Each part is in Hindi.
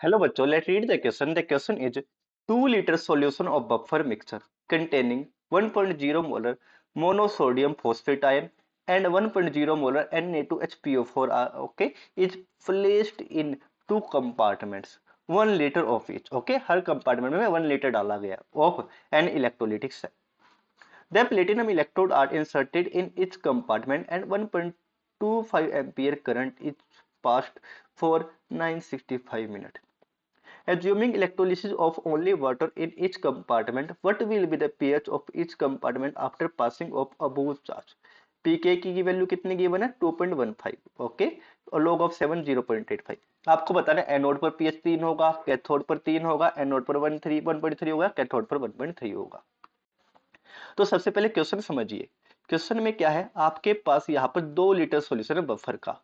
Hello bachcho, let's read the question. The question is 2 liter solution of buffer mixture containing 1.0 molar monosodium phosphate ion and 1.0 molar Na2HPO4 okay is placed in two compartments 1 liter of each. Okay, her compartment में 1 liter डाला गया of an electrolytic cell. The platinum electrode are inserted in each compartment and 1.25 ampere current is passed for 965 minutes. Assuming electrolysis of only water in each compartment, what will be the pH of each compartment after passing of above charge? pK की वैल्यू कितनी गिवन है 2.15 ओके और log of 7 0.85 आपको बताना है एनोड पर pH 3 होगा कैथोड पर 3 होगा एनोड पर 1.3 होगा कैथोड पर 1.3 होगा। तो सबसे पहले क्वेश्चन समझिए। क्वेश्चन में क्या है, आपके पास यहाँ पर 2 लीटर सॉल्यूशन है बफर का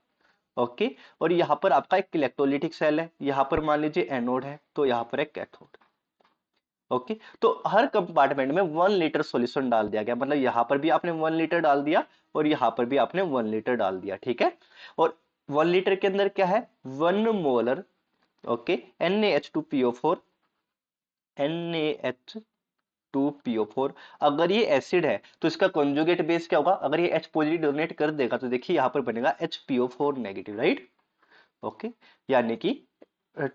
ओके और यहाँ पर आपका एक इलेक्ट्रोलिटिक सेल है, यहाँ पर मान लीजिए एनोड है तो यहाँ पर एक कैथोड ओके। तो हर कंपार्टमेंट में 1 लीटर सॉल्यूशन डाल दिया गया, मतलब यहाँ पर भी आपने 1 लीटर डाल दिया और यहाँ पर भी आपने 1 लीटर डाल दिया, ठीक है। और 1 लीटर के अंदर क्या है 1 मोलर ओके NaH2PO4 NaH2PO4। अगर ये एसिड है तो इसका कॉन्जुगेट बेस क्या होगा, अगर ये H पॉजिटिव डोनेट कर देगा तो देखिए यहाँ पर बनेगा HPO4 नेगेटिव, राइट ओके। यानी कि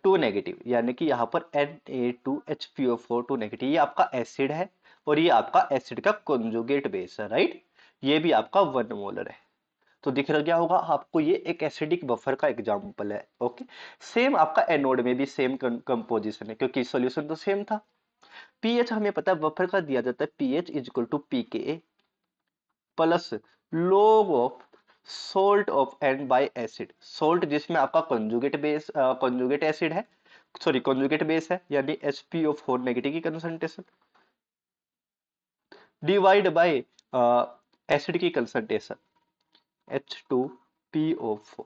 2 नेगेटिव, यानी कि यहाँ पर Na2HPO4 2 नेगेटिव, ये आपका एसिड है और ये आपका एसिड का कॉन्जुगेट बेस है, राइट। ये भी आपका 1 मोलर है। तो दिख रहा क्या होगा आपको, ये एक एसिडिक बफर का एग्जांपल है ओके। सेम आपका एनोड में भी सेम कंपोजिशन है क्योंकि सॉल्यूशन तो सेम था। पीएच हमें पता है बफर का दिया जाता है pH is equal to pK plus log of salt of n by acid. Salt जिसमें आपका कॉन्जुगेट एसिड है, सॉरी कॉन्जुगेट बेस है यानी HPO4 नेगेटिव की कंसंट्रेशन डिवाइड बाय एसिड की कंसंट्रेशन H2PO4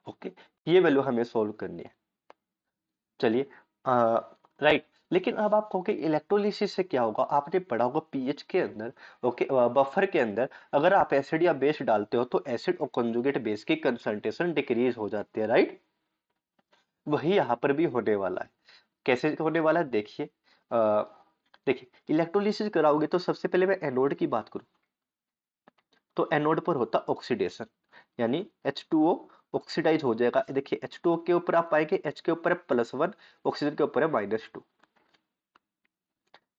ओके। ये वैल्यू हमें सोल्व करनी है। चलिए राइट, लेकिन अब आप कहोगे इलेक्ट्रोलिसिस से क्या होगा, आपने पढ़ा होगा पीएच के अंदर ओके बफर के अंदर अगर आप एसिड या बेस डालते हो तो एसिड और कंजुगेट बेस की कंसंट्रेशन डिक्रीज हो जाती है, राइट। वही यहाँ पर भी होने वाला है। कैसे होने वाला है देखिए, देखिए इलेक्ट्रोलिसिस कराओगे तो सबसे पहले मैं एनोड की बात करूं तो एनोड पर होता ऑक्सीडेशन, यानी H2O ऑक्सीडाइज हो जाएगा। देखिए H2O के ऊपर आप पाएंगे H के ऊपर है +1, ऑक्सीजन के ऊपर है -2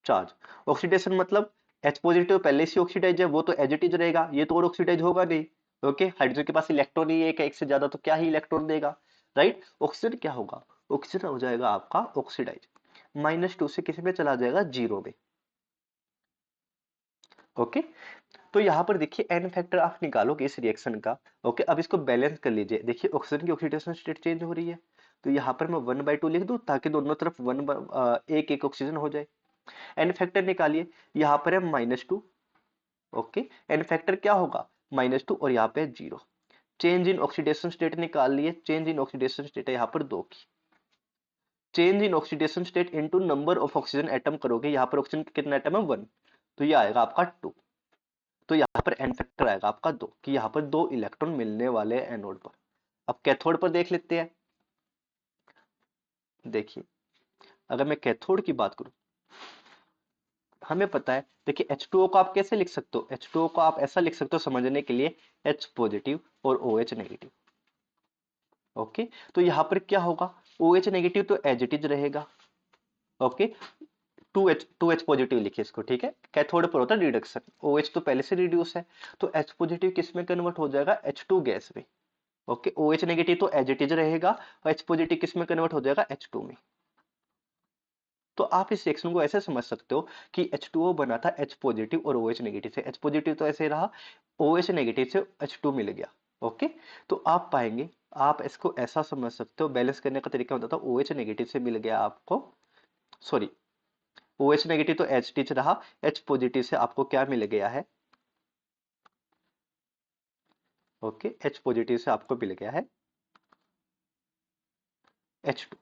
चार्ज। ऑक्सीडेशन मतलब H पॉजिटिव पहले से ऑक्सीडाइज है वो तो एज इट इज रहेगा, ये तो और ऑक्सीडाइज होगा नहीं ओके। हाइड्रोजन के पास इलेक्ट्रॉन ही एक से ज्यादा तो क्या ही इलेक्ट्रॉन देगा, राइट। ऑक्सीजन क्या होगा, ऑक्सीजन हो जाएगा आपका ऑक्सीडाइज, -2 से किसी में चला जाएगा 0 में ओके। तो यहाँ पर देखिए एन फैक्टर आप निकालोगे इस रिएक्शन का ओके। अब इसको बैलेंस कर लीजिए, देखिए ऑक्सीजन की ऑक्सीडेशन स्टेट चेंज हो रही है तो यहाँ पर मैं 1/2 लिख दूं ताकि दोनों तरफ एक एक ऑक्सीजन हो जाए। एन फैक्टर निकालिए, यहाँ पर है -2 ओके। एन फैक्टर क्या होगा -2 और यहाँ पे 0। चेंज इन ऑक्सीडेशन स्टेट निकाल लिए, चेंज इन ऑक्सीडेशन स्टेट है यहाँ पर 2 की। Change in oxidation state into number of oxygen atom करोगे, यहाँ पर ऑक्सीजन कितना एटम है 1 तो ये आएगा आपका 2। तो यहाँ पर एन फैक्टर आएगा आपका 2 कि यहाँ पर 2 इलेक्ट्रॉन मिलने वाले हैं एनोड पर। अब कैथोड पर देख लेते हैं। देखिए अगर मैं कैथोड की बात करूं हमें पता है, देखिए H2O को आप कैसे लिख सकते हो, H2O को आप ऐसा लिख सकते हो समझने के लिए H पॉजिटिव और OH नेगेटिव ओके। तो यहाँ पर क्या होगा OH नेगेटिव तो एज इट इज रहेगा ओके। 2H पॉजिटिव लिखिए इसको, ठीक है। कैथोड पर होता है रिडक्शन, OH तो पहले से रिड्यूस है तो H पॉजिटिव किस में कन्वर्ट हो जाएगा H2 गैस में ओके। OH नेगेटिव तो एज इट इज रहेगा और H पॉजिटिव किस में कन्वर्ट हो जाएगा H2 में। तो आप इस रिएक्शन को ऐसे समझ सकते हो कि H2O बना था H पॉजिटिव और OH नेगेटिव से, H पॉजिटिव तो ऐसे रहा, OH नेगेटिव से H2 मिल गया ओके। तो आप पाएंगे, आप इसको ऐसा समझ सकते हो, बैलेंस करने का तरीका होता था OH नेगेटिव से मिल गया आपको, सॉरी OH नेगेटिव तो H टीच रहा, H पॉजिटिव से आपको क्या मिल गया है ओके। H पॉजिटिव से आपको मिल गया है H2।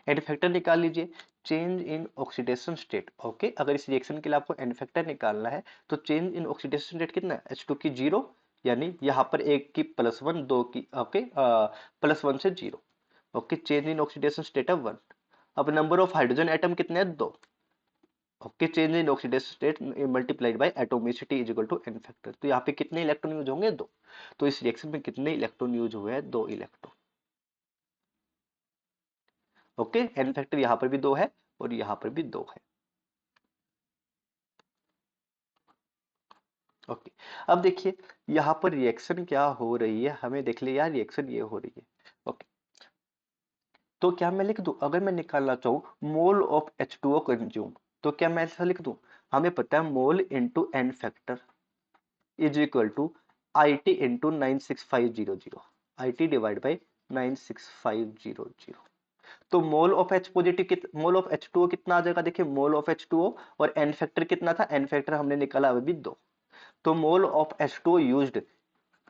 एन फैक्टर निकाल लीजिए, change in oxidation state okay. अगर इस रिएक्शन के लिए आपको एन फैक्टर निकालना है तो चेंज इन ऑक्सीडेशन स्टेट कितना है H2 की 0, यानी यहाँ पर एक की +1, दो की ओके +1 से 0। Okay, change in oxidation state है 1। अब नंबर ऑफ हाइड्रोजन एटम कितने हैं 2। Okay, change in oxidation state multiplied by atomicity is equal to n factor. तो यहाँ पे कितने इलेक्ट्रॉन यूज होंगे 2। तो इस रिएक्शन में कितने इलेक्ट्रॉन यूज हुए हैं 2 इलेक्ट्रॉन। ओके, n फैक्टर यहाँ पर भी 2 है और यहाँ पर भी 2 है। ओके, अब देखिए यहाँ पर रिएक्शन क्या हो रही है, हमें देख लिया यार रिएक्शन ये हो रही है। ओके, तो क्या मैं लिख दूं, अगर मैं निकालना चाहूँ मोल ऑफ H2O कंज्यूम, तो क्या मैं ऐसा लिख दूं, हमें पता है mole into n factor is equal to I T into 96500, I T divide by 96500। तो mole of H positive mole of H2O कितना आ जाएगा, देखिए मोल ऑफ H2O और एन फैक्टर कितना था, एन फैक्टर हमने निकाला अभी 2। तो mole of H2O used,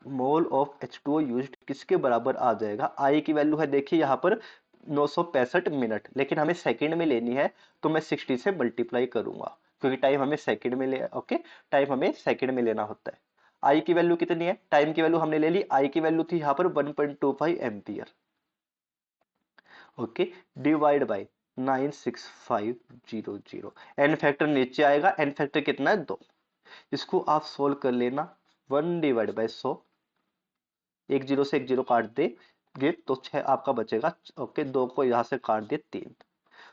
mole of H2O used किसके बराबर आ जाएगा, आई की वैल्यू है देखिए यहाँ पर 965 मिनट, लेकिन हमें सेकंड में लेनी है तो मैं 60 से मल्टीप्लाई करूंगा क्योंकि टाइम हमें सेकंड में ले ओके, टाइम हमें सेकंड में लेना होता है। आई की वैल्यू कितनी है, टाइम की वैल्यू हमने ले ली, आई की वैल्यू थी यहाँ पर 1.25 ampere. Okay, divide by 96500, n factor नीचे आएगा, एन फैक्टर कितना है 2। इसको आप सोल्व कर लेना, 1 डिवाइड बाय 100, एक जीरो से एक जीरो काट देंगे तो 6 आपका बचेगा। ओके, 2 को यहां से काट दिए 3,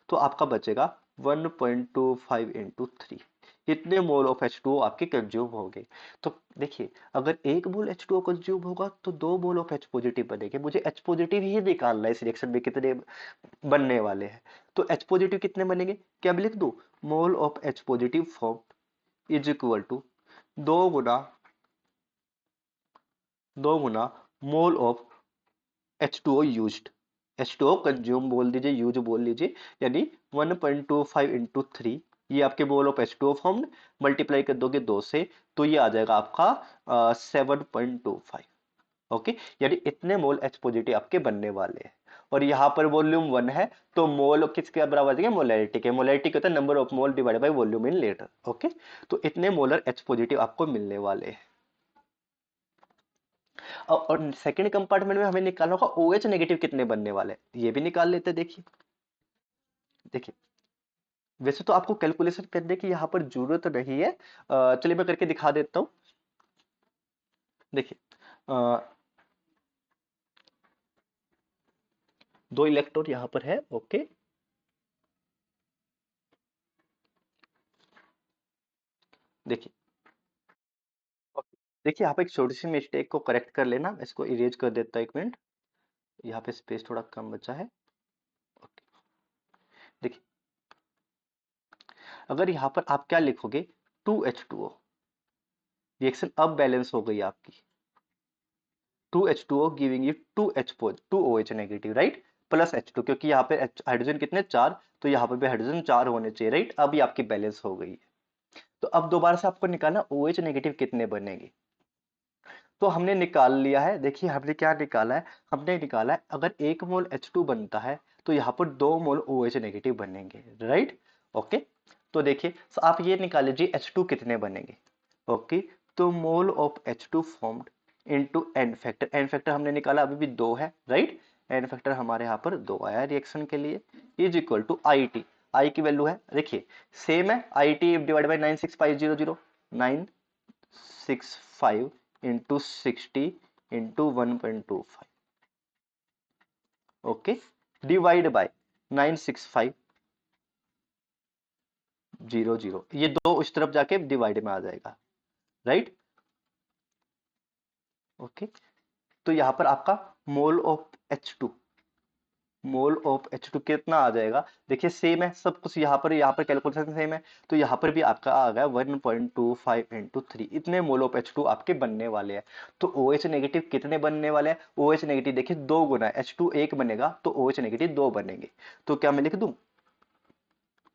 तो आपका बचेगा 1.25 इंटू 3। इतने मोल ऑफ H2O आपके कंज्यूम होंगे। तो देखिए अगर एक मोल H2O कंज्यूम होगा तो 2 मोल ऑफ H पॉजिटिव बनेंगे, मुझे H पॉजिटिव ही निकालना है इस रिएक्शन में कितने बनने वाले हैं। तो H पॉजिटिव कितने बनेंगे, क्या मैं लिख दूं, mole of H positive form is equal to 2 गुना mole of H2O used, H2O consume बोल दीजिए, यूज बोल लीजिए, यानी 1.25 इंटू 3, ये आपके मोल ऑफ H2O फॉर्म, मल्टीप्लाई कर दोगे 2 से तो ये आ जाएगा आपका 7.25। ओके, यानी इतने मोल H पॉजिटिव आपके बनने वाले हैं। और यहाँ पर वॉल्यूम 1 है तो मोल किसके बराबर आ जाएगा, मोलैरिटी के। मोलैरिटी क्या होता है, number of mole divided by volume in litre. Okay, तो इतने मोलर H पॉजिटिव आपको मिलने वाले हैं। और सेकंड कंपार्टमेंट में हमें निकालना होगा OH नेगेटिव कितने बनने वाले हैं, ये भी निकाल लेते हैं। देखिए देखिए वैसे तो आपको कैलकुलेशन करने की यहाँ पर जरूरत नहीं है, चलिए मैं करके दिखा देता हूँ। देखिए 2 इलेक्ट्रॉन यहाँ पर है। ओके, देखिए देखिए यहाँ पे एक छोटी सी मिस्टेक को करेक्ट कर लेना, मैं इसको इरेज कर देता हूँ, 1 मिनट, यहाँ पे स्पेस थोड़ा कम बचा है। ओके, देखिए अगर यहाँ पर आप क्या लिखोगे 2H2O, रिएक्शन अब बैलेंस हो गई आपकी, 2H2O giving you 2OH negative right, plus H2, क्योंकि यहाँ पे हाइड्रोजन कितने 4, तो यहाँ पर भी हाइड्रोजन 4 होने चाहिए राइट। अब ये आपकी बैलेंस हो गई है। तो अब दोबारा से आपको निकालना OH नेगेटिव कितने बनेंगे, तो हमने निकाल लिया है। देखिए हमने क्या निकाला है, हमने निकाला है अगर 1 मोल H2 बनता है तो यहाँ पर 2 मोल OH नेगेटिव बनेंगे राइट। ओके, तो देखिए तो आप ये निकाल लीजिए H2 कितने बनेंगे। ओके, तो mole of H2 formed into n factor, n factor हमने निकाला अभी भी 2 है राइट, एन फैक्टर हमारे यहाँ पर 2 आया रिएक्शन के लिए, is equal to I T, I की वैल्यू है देखिए सेम है, I T divide by 96500, 965 into 60 into 1.25, okay, divide by 96500, ये 2 उस तरफ जाके डिवाइड में आ जाएगा राइट। ओके, तो यहां पर आपका मोल of H2, mole of H2 कितना आ जाएगा, देखिए सेम है सब कुछ, यहाँ पर कैलकुलेशन सेम है, तो यहाँ पर भी आपका आ गया 1.25 इंटू 3, इतने मोल ऑफ H2 आपके बनने वाले हैं। तो OH नेगेटिव कितने बनने वाले हैं, OH नेगेटिव देखिए 2 गुना है, H2 1 बनेगा तो OH नेगेटिव 2 बनेंगे, तो क्या मैं लिख दूं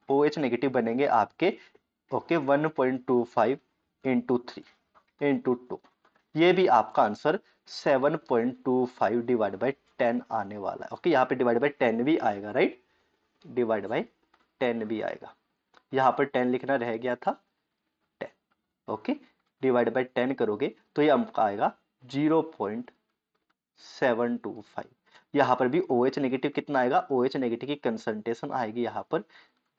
OH नेगेटिव बनेंगे आपके ओके 1.25 इंटू 3 इंटू 2, ये भी आपका आंसर 7.25 डिवाइड बाई 10 आने वाला है। ओके, यहाँ पे डिवाइड बाई 10 भी आएगा राइट, डिवाइड बाई 10 भी आएगा, यहाँ पर 10 लिखना रह गया था 10। ओके, डिवाइड बाय 10 करोगे तो ये आपका आएगा 0.725। यहाँ पर भी OH नेगेटिव कितना आएगा, OH नेगेटिव की कंसंट्रेशन आएगी यहाँ पर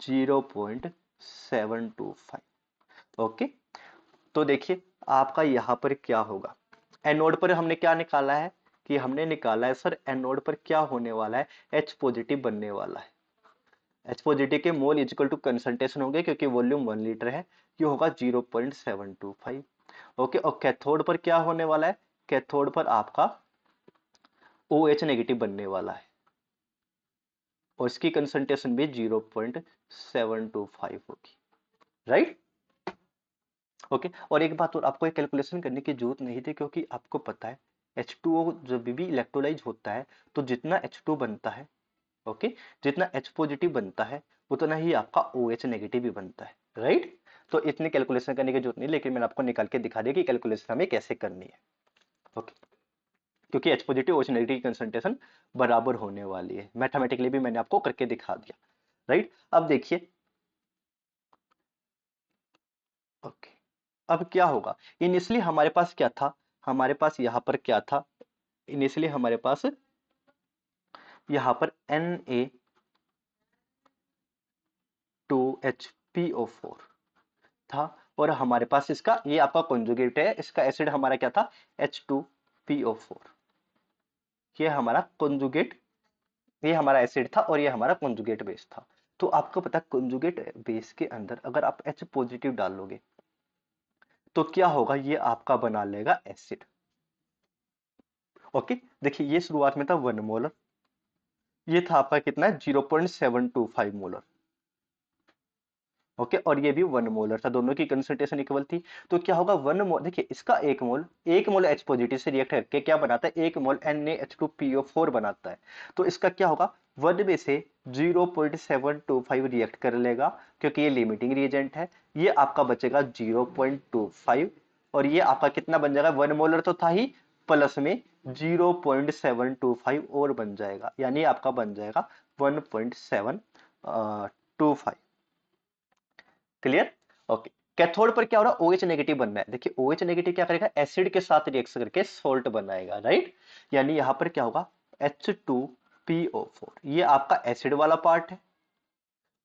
0.725। ओके, तो देखिए आपका यहाँ पर क्या होगा, एनोड पर हमने क्या निकाला है कि हमने निकाला है सर एनोड पर क्या होने वाला है, H पॉजिटिव बनने वाला है। H पॉजिटिव के मोल इक्वल टू कंसंट्रेशन होंगे क्योंकि वॉल्यूम 1 लीटर है, ये होगा 0.725। ओके, और कैथोड पर क्या होने वाला है, कैथोड पर आपका OH नेगेटिव बनने वाला है और इसकी कंसंट्रेशन भी 0.725 होगी, राइट। ओके, और एक बात और, आपको एक कैलकुलेशन करने की जरूरत नहीं थी क्योंकि आपको पता है H2O जब भी इलेक्ट्रोलाइज होता है तो जितना H2 बनता है, ओके, जितना H पॉजिटिव बनता है उतना ही आपका OH नेगेटिव भी बनता है, राइट। तो इतनी कैलकुलेशन करने की जरूरत नहीं, लेकिन मैंने आपको निकाल के दिखा दिया कि कैलकुलेशन हमें कैसे करनी है। ओके, क्योंकि H पॉजिटिव OH नेगेटिव की कंसंट्रेशन बराबर होने वाली है, मैथमेटिकली भी मैंने आपको करके दिखा दिया, राइट। अब देखिए, ओके, अब क्या होगा, इनिशियली हमारे पास क्या था, हमारे पास यहाँ पर क्या था, इनिशियली हमारे पास यहाँ पर Na2HPO4 था और हमारे पास इसका ये आपका कॉन्जुगेट है, इसका एसिड हमारा क्या था, H2PO4। ये हमारा कॉन्जुगेट, ये हमारा एसिड था और ये हमारा कॉन्जुगेट बेस था। तो आपको पता है कॉन्जुगेट बेस के अंदर अगर आप H पॉजिटिव डालोगे तो क्या होगा, ये आपका बना लेगा एसिड। ओके, देखिए ये शुरुआत में था 1 मोलर, ये था आपका कितना है 0.725 मोलर। ओके, और ये भी 1 मोलर था, दोनों की कंसंट्रेशन इक्वल थी। तो क्या होगा 1 मोल, देखिए इसका 1 मोल H पॉजिटिव से रिएक्ट करके क्या बनाता है, 1 मोल NaH2PO4 बनाता है। तो इसका क्या होगा, 1 में से 0.725 रिएक्ट कर लेगा क्योंकि ये लिमिटिंग रिएजेंट है, ये आपका बचेगा 0.25 और ये आपका कितना बन जाएगा, 1 मोलर तो था ही, प्लस में 0.725 और बन जाएगा, यानी आपका बन जाएगा 1.725। क्लियर। ओके, कैथोड पर क्या हो रहा है, OH नेगेटिव बनना है। देखिए OH नेगेटिव क्या करेगा, एसिड के साथ रिएक्शन करके सोल्ट बनाएगा, राइट। यानी यहां पर क्या होगा, H2PO4, ये आपका एसिड वाला पार्ट है।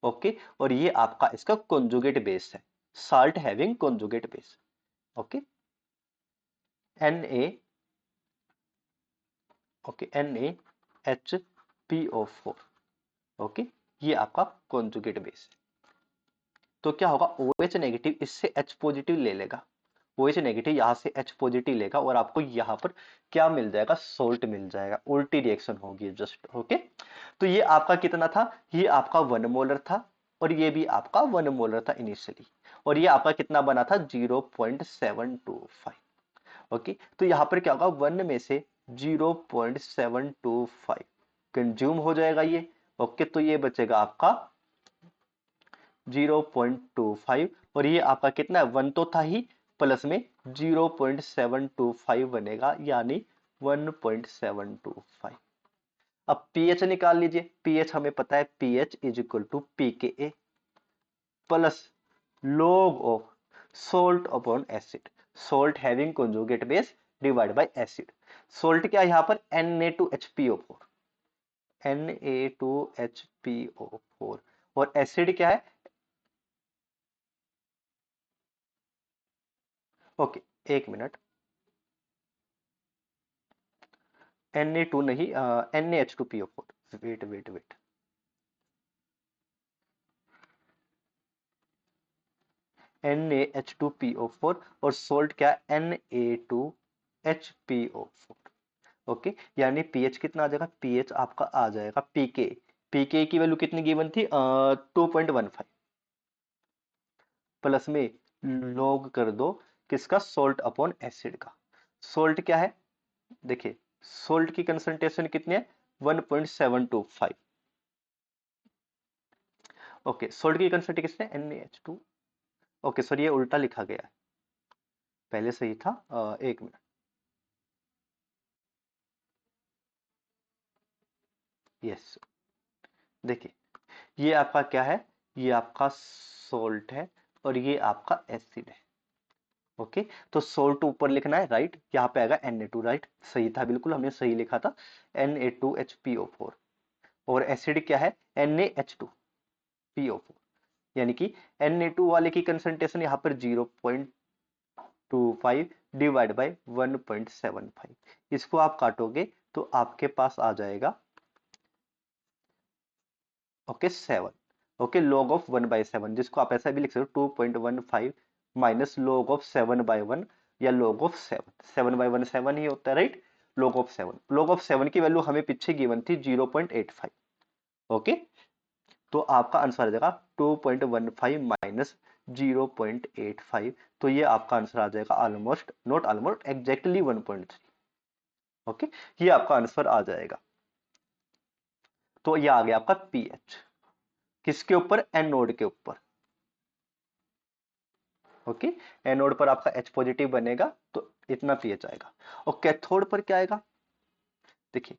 ओके, और ये आपका इसका कॉन्जुगेट बेस है, salt having conjugate base. Okay, Na, okay, NaHPO4। Okay, ये आपका कॉन्जुगेट बेस है। तो क्या होगा, OH नेगेटिव इससे H पॉजिटिव ले लेगा, OH नेगेटिव यहाँ से H पॉजिटिव लेगा और आपको यहाँ पर क्या मिल जाएगा, सोल्ट मिल जाएगा, उल्टी रिएक्शन होगी जस्ट। ओके, तो ये आपका कितना था, ये आपका 1 मोलर था और ये भी आपका 1 मोलर था इनिशियली, और ये आपका कितना बना था 0.725। ओके, तो यहाँ पर क्या होगा, 1 में से 0.725 कंज्यूम हो जाएगा ये। ओके, तो ये बचेगा आपका 0.25 और ये आपका कितना है, 1 तो था ही, प्लस में 0.725 बनेगा, यानी 1.725। अब पीएच निकाल लीजिए, पीएच हमें पता है, pH is equal to pKa plus log of salt upon acid, salt having conjugate base divide by acid. Salt क्या है यहाँ पर, Na2HPO4, Na2HPO4, और एसिड क्या है, ओके, एक मिनट, Na2 नहीं, NaH2PO4, wait wait wait, NaH2PO4 और सोल्ट क्या है, Na2HPO4। ओके, यानी पीएच कितना आ जाएगा, पीएच आपका आ जाएगा पीके, पीके की वैल्यू कितनी गिवन थी, 2.15, प्लस में लॉग कर दो किसका, सोल्ट अपॉन एसिड का। सोल्ट क्या है, देखिए सोल्ट की कंसंट्रेशन कितनी है, 1.725। ओके, सोल्ट की कंसंट्रेशन कितनी है, NaH2, ओके सर ये उल्टा लिखा गया है, पहले सही था, एक मिनट, यस, देखिए ये आपका क्या है, ये आपका सोल्ट है और ये आपका एसिड है। ओके, तो सोल्ट ऊपर लिखना है, राइट, यहाँ पे आएगा Na2, राइट, सही था बिल्कुल, हमने सही लिखा था Na2HPO4। और एसिड क्या है, NaH2PO4, यानी कि Na2 वाले की कंसंट्रेशन यहाँ पर 0.25 डिवाइड बाय 1.75। इसको आप काटोगे तो आपके पास आ जाएगा ओके 7। ओके, log ऑफ 1/7, जिसको आप ऐसा भी लिख सकते हो 2.15 माइनस log ऑफ 7/1 या log ऑफ 7। 7/1 7 ही होता है, राइट। log ऑफ 7 की वैल्यू हमें पीछे गिवन थी 0.85। ओके, तो आपका आंसर आ जाएगा 2.15 माइनस 0.85। तो ये आपका आंसर आ जाएगा almost, not almost, exactly 1.3। Okay, ये आपका आंसर आ जाएगा। तो ये आ गया आपका पीएच, किसके ऊपर, एनोड के ऊपर। ओके, एनोड पर आपका H पॉजिटिव बनेगा तो इतना पीएच आएगा। और कैथोड पर क्या आएगा, देखिए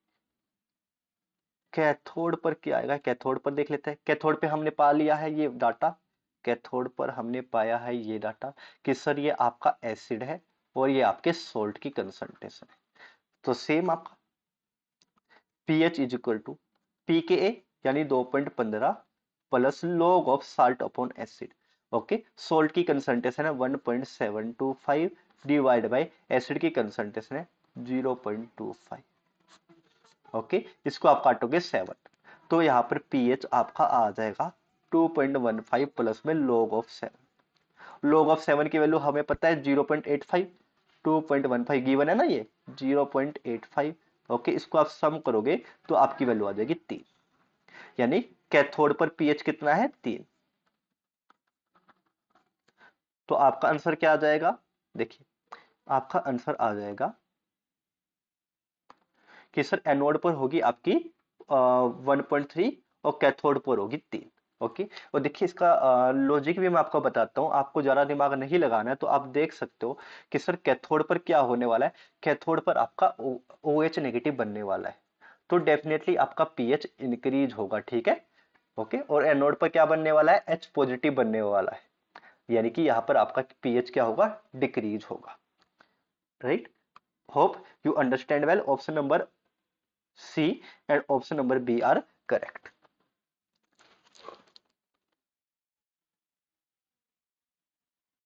कैथोड पर क्या आएगा, कैथोड पर देख लेते हैं। कैथोड पे हमने पा लिया है ये डाटा, कैथोड पर हमने पाया है ये डाटा कि सर ये आपका एसिड है और ये आपके सोल्ट की कंसंट्रेशन है। तो सेम आपका pH is equal to pKa यानी 2.15 plus log of salt upon acid. Okay, salt की कंसंट्रेशन है 1.725 डिवाइड बाय एसिड की कंसंट्रेशन है 0.25। ओके, इसको आप काटोगे 7, तो यहाँ पर पीएच आपका आ जाएगा 2.15 प्लस में log ऑफ 7। log ऑफ 7 की वैल्यू हमें पता है 0.85, 2.15 गिवन है ना ये 0.85। ओके, इसको आप सम करोगे तो आपकी वैल्यू आ जाएगी 3, यानी कैथोड पर पीएच कितना है 3। तो आपका आंसर क्या आ जाएगा, देखिए आपका आंसर आ जाएगा कि सर एनोड पर होगी आपकी 1.3 और कैथोड पर होगी 3। ओके, और देखिए इसका लॉजिक भी मैं आपको बताता हूँ, आपको ज्यादा दिमाग नहीं लगाना है। तो आप देख सकते हो कि सर कैथोड पर क्या होने वाला है, कैथोड पर आपका OH नेगेटिव बनने वाला है, तो डेफिनेटली आपका पीएच इंक्रीज होगा, ठीक है। ओके, और एनोड पर क्या बनने वाला है, H पॉजिटिव बनने वाला है, यानी कि यहाँ पर आपका पीएच क्या होगा, डिक्रीज होगा, right. Hope you understand well. Option number C and option number B are correct.